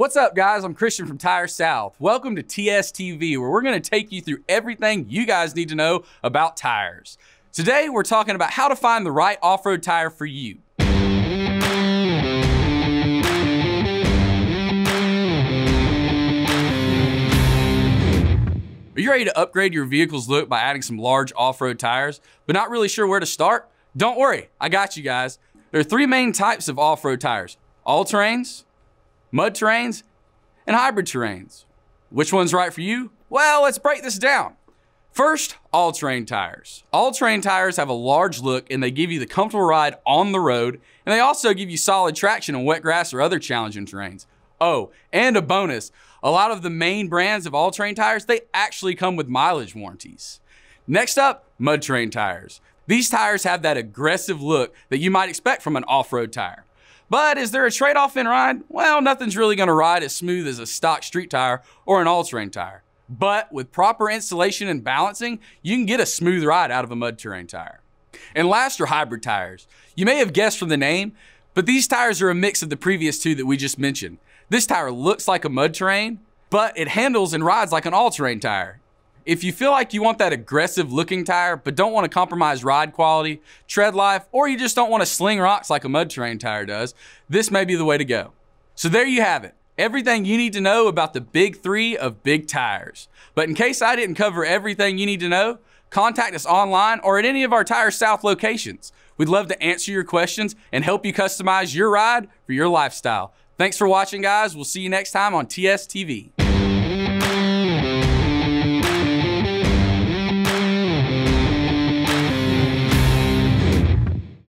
What's up, guys? I'm Christian from TireSouth. Welcome to TSTV, where we're going to take you through everything you guys need to know about tires. Today, we're talking about how to find the right off-road tire for you. Are you ready to upgrade your vehicle's look by adding some large off-road tires, but not really sure where to start? Don't worry, I got you guys. There are three main types of off-road tires: all terrains, mud terrains, and hybrid terrains. Which one's right for you? Well, let's break this down. First, all-terrain tires. All-terrain tires have a large look and they give you the comfortable ride on the road, and they also give you solid traction on wet grass or other challenging terrains. Oh, and a bonus, a lot of the main brands of all-terrain tires, they actually come with mileage warranties. Next up, mud terrain tires. These tires have that aggressive look that you might expect from an off-road tire. But is there a trade-off in ride? Well, nothing's really gonna ride as smooth as a stock street tire or an all-terrain tire. But with proper installation and balancing, you can get a smooth ride out of a mud terrain tire. And last are hybrid tires. You may have guessed from the name, but these tires are a mix of the previous two that we just mentioned. This tire looks like a mud terrain, but it handles and rides like an all-terrain tire. If you feel like you want that aggressive looking tire, but don't want to compromise ride quality, tread life, or you just don't want to sling rocks like a mud terrain tire does, this may be the way to go. So there you have it. Everything you need to know about the big three of big tires. But in case I didn't cover everything you need to know, contact us online or at any of our TireSouth locations. We'd love to answer your questions and help you customize your ride for your lifestyle. Thanks for watching, guys. We'll see you next time on TSTV.